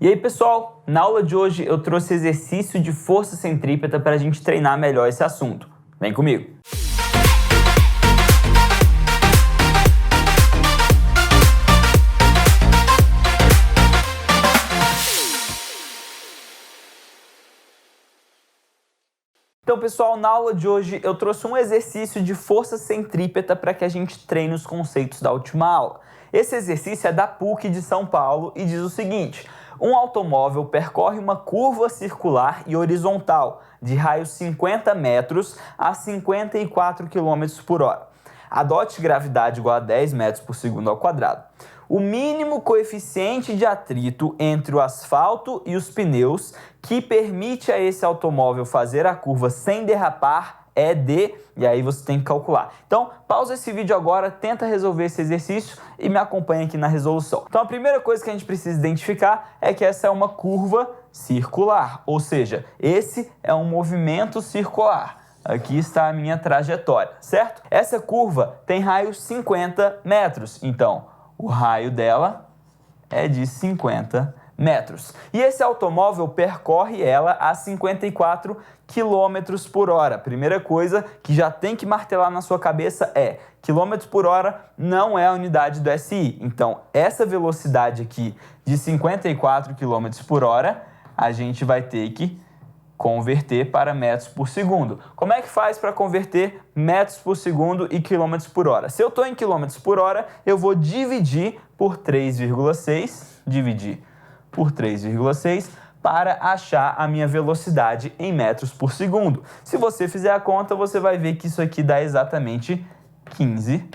E aí pessoal, na aula de hoje eu trouxe exercício de força centrípeta para a gente treinar melhor esse assunto. Vem comigo! Então pessoal, na aula de hoje eu trouxe um exercício de força centrípeta para que a gente treine os conceitos da última aula. Esse exercício é da PUC de São Paulo e diz o seguinte: um automóvel percorre uma curva circular e horizontal de raio 50 metros a 54 km por hora. Adote gravidade igual a 10 metros por segundo ao quadrado. O mínimo coeficiente de atrito entre o asfalto e os pneus que permite a esse automóvel fazer a curva sem derrapar é de... E aí você tem que calcular. Então, pausa esse vídeo agora, tenta resolver esse exercício e me acompanha aqui na resolução. Então, a primeira coisa que a gente precisa identificar é que essa é uma curva circular, ou seja, esse é um movimento circular. Aqui está a minha trajetória, certo? Essa curva tem raio 50 metros, então o raio dela é de 50 metros. E esse automóvel percorre ela a 54 km por hora. Primeira coisa que já tem que martelar na sua cabeça é: quilômetros por hora não é a unidade do SI. Então, essa velocidade aqui de 54 km por hora, a gente vai ter que converter para metros por segundo. Como é que faz para converter metros por segundo e quilômetros por hora? Se eu estou em quilômetros por hora, eu vou dividir por 3,6, para achar a minha velocidade em metros por segundo. Se você fizer a conta, você vai ver que isso aqui dá exatamente 15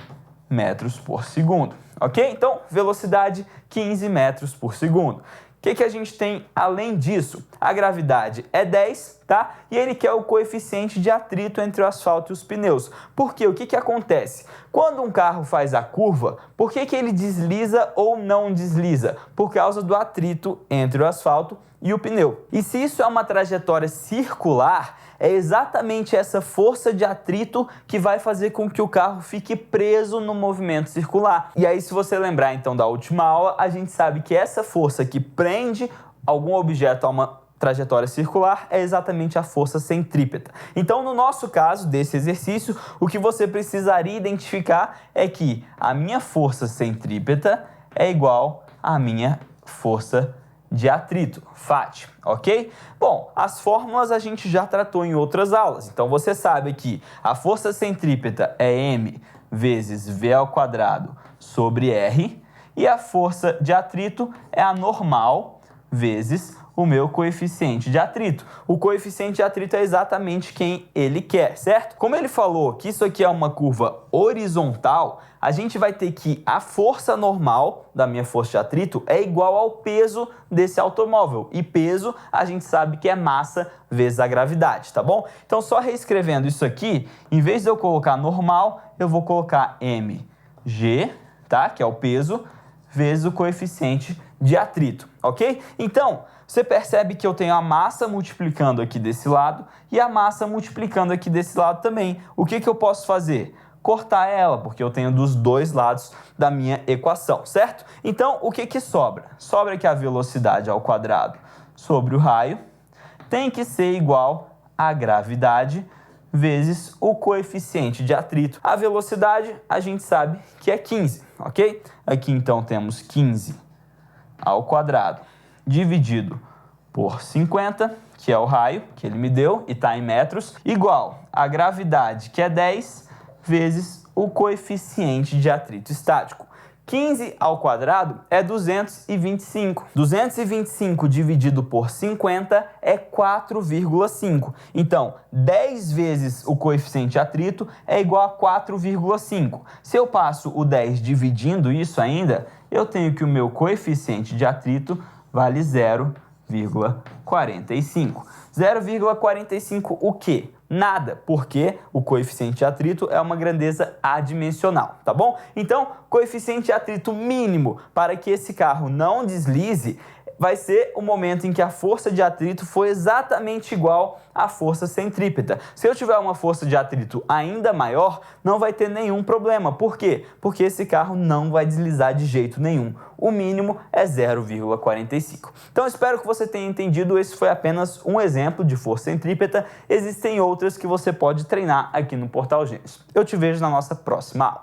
metros por segundo, ok? Então, velocidade 15 metros por segundo. O que a gente tem além disso? A gravidade é 10, tá? E ele quer o coeficiente de atrito entre o asfalto e os pneus. Por quê? O que acontece? Quando um carro faz a curva, por que ele desliza ou não desliza? Por causa do atrito entre o asfalto e o pneu. E se isso é uma trajetória circular, é exatamente essa força de atrito que vai fazer com que o carro fique preso no movimento circular. E aí, se você lembrar então da última aula, a gente sabe que essa força que prende algum objeto a uma trajetória circular é exatamente a força centrípeta. Então, no nosso caso desse exercício, o que você precisaria identificar é que a minha força centrípeta é igual à minha força de atrito, FAT, ok? Bom, as fórmulas a gente já tratou em outras aulas, então você sabe que a força centrípeta é M vezes V ao quadrado sobre R, e a força de atrito é a normal vezes o meu coeficiente de atrito. O coeficiente de atrito é exatamente quem ele quer, certo? Como ele falou que isso aqui é uma curva horizontal, a gente vai ter que a força normal da minha força de atrito é igual ao peso desse automóvel. E peso a gente sabe que é massa vezes a gravidade, tá bom? Então, só reescrevendo isso aqui, em vez de eu colocar normal, eu vou colocar mg, tá? Que é o peso, vezes o coeficiente de atrito, ok? Então, você percebe que eu tenho a massa multiplicando aqui desse lado e a massa multiplicando aqui desse lado também. O que eu posso fazer? Cortar ela, porque eu tenho dos dois lados da minha equação, certo? Então, o que sobra? Sobra que a velocidade ao quadrado sobre o raio tem que ser igual à gravidade vezes o coeficiente de atrito. A velocidade a gente sabe que é 15, ok? Aqui então temos 15 ao quadrado dividido por 50, que é o raio que ele me deu e está em metros, igual a gravidade, que é 10, vezes o coeficiente de atrito estático. 15 ao quadrado é 225. 225 dividido por 50 é 4,5. Então, 10 vezes o coeficiente de atrito é igual a 4,5. Se eu passo o 10 dividindo isso ainda, eu tenho que o meu coeficiente de atrito vale 0,45. 0,45 o quê? Nada, porque o coeficiente de atrito é uma grandeza adimensional, tá bom? Então, coeficiente de atrito mínimo para que esse carro não deslize vai ser o momento em que a força de atrito for exatamente igual à força centrípeta. Se eu tiver uma força de atrito ainda maior, não vai ter nenhum problema. Por quê? Porque esse carro não vai deslizar de jeito nenhum. O mínimo é 0,45. Então, espero que você tenha entendido. Esse foi apenas um exemplo de força centrípeta. Existem outras que você pode treinar aqui no Portal Gênesis. Eu te vejo na nossa próxima aula.